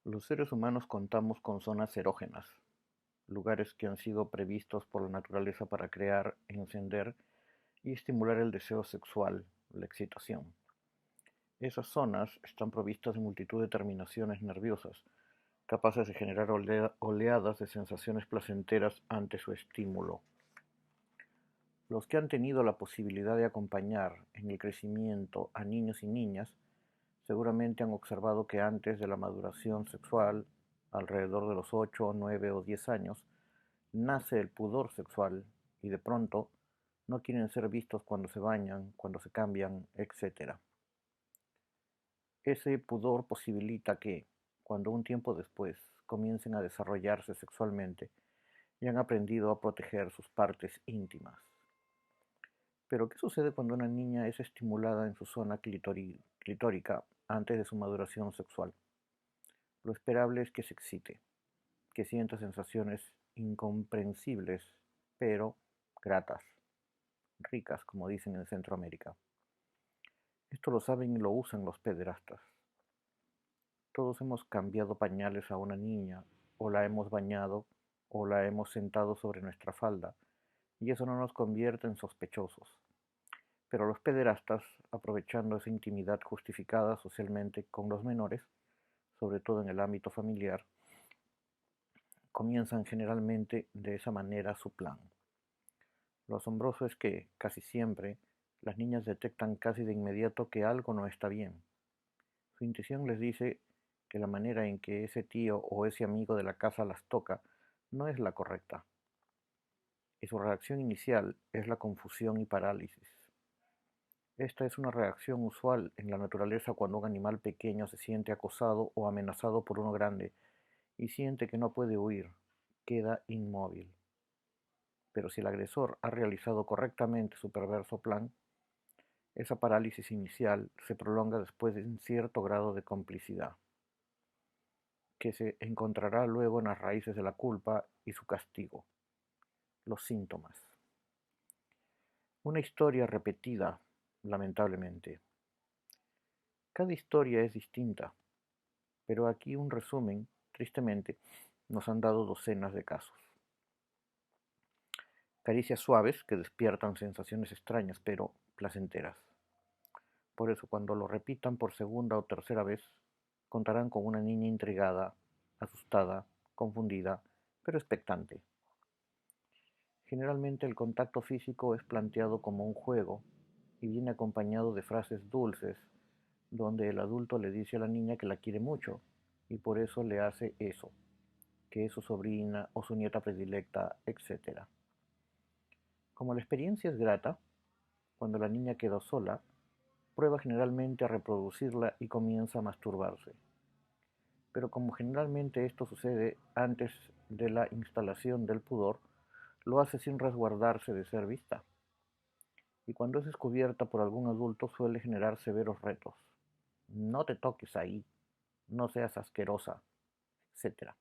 Los seres humanos contamos con zonas erógenas, lugares que han sido previstos por la naturaleza para crear, encender y estimular el deseo sexual, la excitación. Esas zonas están provistas de multitud de terminaciones nerviosas, capaces de generar oleadas de sensaciones placenteras ante su estímulo. Los que han tenido la posibilidad de acompañar en el crecimiento a niños y niñas seguramente han observado que antes de la maduración sexual, alrededor de los 8, 9 o 10 años, nace el pudor sexual y de pronto no quieren ser vistos cuando se bañan, cuando se cambian, etc. Ese pudor posibilita que, cuando un tiempo después comiencen a desarrollarse sexualmente, y han aprendido a proteger sus partes íntimas. Pero, ¿qué sucede cuando una niña es estimulada en su zona clitórica antes de su maduración sexual? Lo esperable es que se excite, que sienta sensaciones incomprensibles, pero gratas, ricas, como dicen en Centroamérica. Esto lo saben y lo usan los pederastas. Todos hemos cambiado pañales a una niña, o la hemos bañado, o la hemos sentado sobre nuestra falda, y eso no nos convierte en sospechosos. Pero los pederastas, aprovechando esa intimidad justificada socialmente con los menores, sobre todo en el ámbito familiar, comienzan generalmente de esa manera su plan. Lo asombroso es que, casi siempre, las niñas detectan casi de inmediato que algo no está bien. Su intuición les dice que la manera en que ese tío o ese amigo de la casa las toca no es la correcta, y su reacción inicial es la confusión y parálisis. Esta es una reacción usual en la naturaleza cuando un animal pequeño se siente acosado o amenazado por uno grande y siente que no puede huir, queda inmóvil. Pero si el agresor ha realizado correctamente su perverso plan, esa parálisis inicial se prolonga después de un cierto grado de complicidad, que se encontrará luego en las raíces de la culpa y su castigo, los síntomas. Una historia repetida, lamentablemente. Cada historia es distinta, pero aquí un resumen, tristemente, nos han dado docenas de casos. Caricias suaves que despiertan sensaciones extrañas pero placenteras. Por eso cuando lo repitan por segunda o tercera vez, contarán con una niña intrigada, asustada, confundida, pero expectante. Generalmente el contacto físico es planteado como un juego y viene acompañado de frases dulces, donde el adulto le dice a la niña que la quiere mucho y por eso le hace eso, que es su sobrina o su nieta predilecta, etc. Como la experiencia es grata, cuando la niña queda sola, prueba generalmente a reproducirla y comienza a masturbarse. Pero como generalmente esto sucede antes de la instalación del pudor, lo hace sin resguardarse de ser vista. Y cuando es descubierta por algún adulto suele generar severos retos. No te toques ahí, no seas asquerosa, etc.,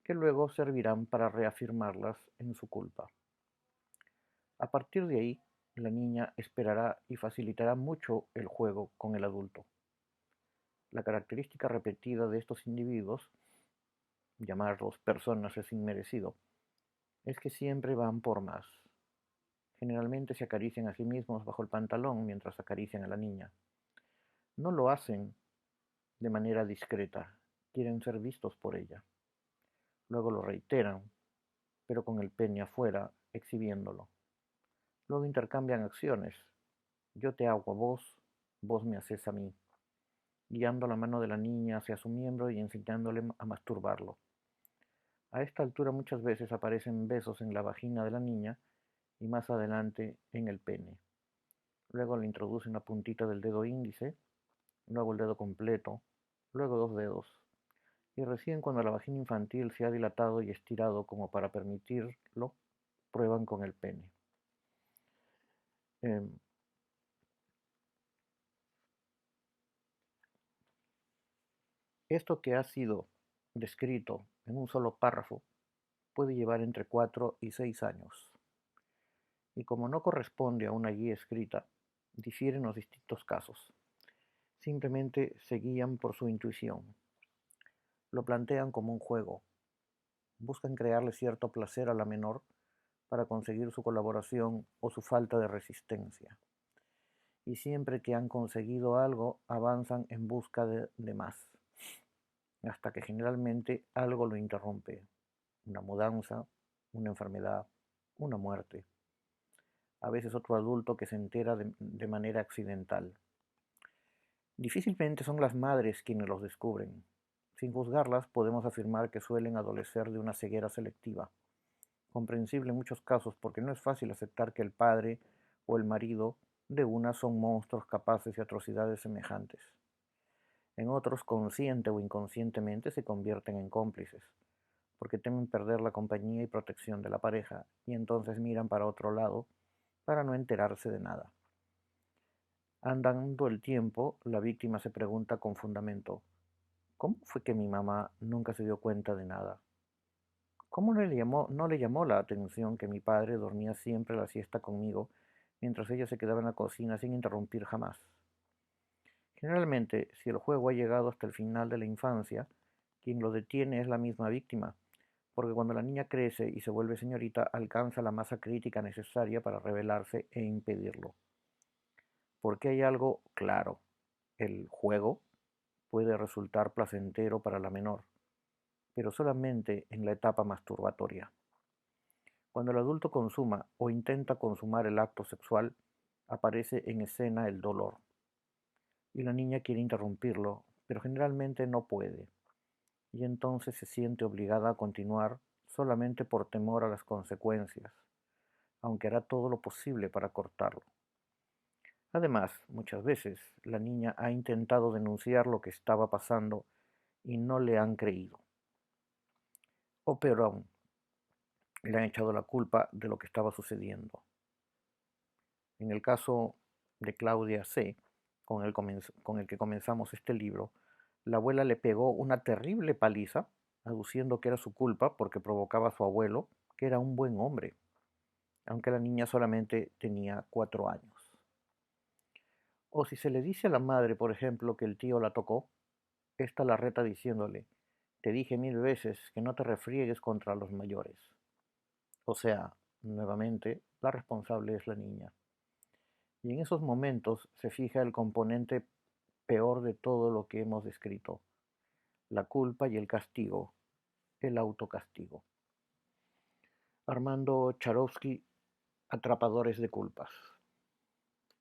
que luego servirán para reafirmarlas en su culpa. A partir de ahí, la niña esperará y facilitará mucho el juego con el adulto. La característica repetida de estos individuos, llamarlos personas es inmerecido, es que siempre van por más. Generalmente se acarician a sí mismos bajo el pantalón mientras acarician a la niña. No lo hacen de manera discreta, quieren ser vistos por ella. Luego lo reiteran, pero con el pene afuera, exhibiéndolo. Luego intercambian acciones. Yo te hago a vos, vos me haces a mí, guiando la mano de la niña hacia su miembro y enseñándole a masturbarlo. A esta altura muchas veces aparecen besos en la vagina de la niña y más adelante en el pene. Luego le introducen la puntita del dedo índice, luego el dedo completo, luego dos dedos. Y recién cuando la vagina infantil se ha dilatado y estirado como para permitirlo, prueban con el pene. Em, Esto que ha sido descrito en un solo párrafo puede llevar entre 4 y 6 años. Y como no corresponde a una guía escrita, difieren los distintos casos. Simplemente se guían por su intuición. Lo plantean como un juego. Buscan crearle cierto placer a la menor para conseguir su colaboración o su falta de resistencia. Y siempre que han conseguido algo, avanzan en busca de más, hasta que generalmente algo lo interrumpe. Una mudanza, una enfermedad, una muerte. A veces otro adulto que se entera de manera accidental. Difícilmente son las madres quienes los descubren. Sin juzgarlas, podemos afirmar que suelen adolecer de una ceguera selectiva, comprensible en muchos casos porque no es fácil aceptar que el padre o el marido de una son monstruos capaces de atrocidades semejantes. En otros, consciente o inconscientemente, se convierten en cómplices, porque temen perder la compañía y protección de la pareja, y entonces miran para otro lado para no enterarse de nada. Andando el tiempo, la víctima se pregunta con fundamento: ¿cómo fue que mi mamá nunca se dio cuenta de nada? ¿Cómo no le llamó la atención que mi padre dormía siempre la siesta conmigo mientras ella se quedaba en la cocina sin interrumpir jamás? Generalmente, si el juego ha llegado hasta el final de la infancia, quien lo detiene es la misma víctima, porque cuando la niña crece y se vuelve señorita, alcanza la masa crítica necesaria para rebelarse e impedirlo. Porque hay algo claro: el juego puede resultar placentero para la menor, pero solamente en la etapa masturbatoria. Cuando el adulto consuma o intenta consumar el acto sexual, aparece en escena el dolor, y la niña quiere interrumpirlo, pero generalmente no puede, y entonces se siente obligada a continuar solamente por temor a las consecuencias, aunque hará todo lo posible para cortarlo. Además, muchas veces la niña ha intentado denunciar lo que estaba pasando y no le han creído. O peor aún, le han echado la culpa de lo que estaba sucediendo. En el caso de Claudia C., con el que comenzamos este libro, la abuela le pegó una terrible paliza, aduciendo que era su culpa porque provocaba a su abuelo, que era un buen hombre, aunque la niña solamente tenía 4 años. O si se le dice a la madre, por ejemplo, que el tío la tocó, ésta la reta diciéndole: te dije 1000 veces que no te refriegues contra los mayores. O sea, nuevamente, la responsable es la niña. Y en esos momentos se fija el componente peor de todo lo que hemos descrito: la culpa y el castigo, el autocastigo. Armando Charovsky, Atrapadores de culpas.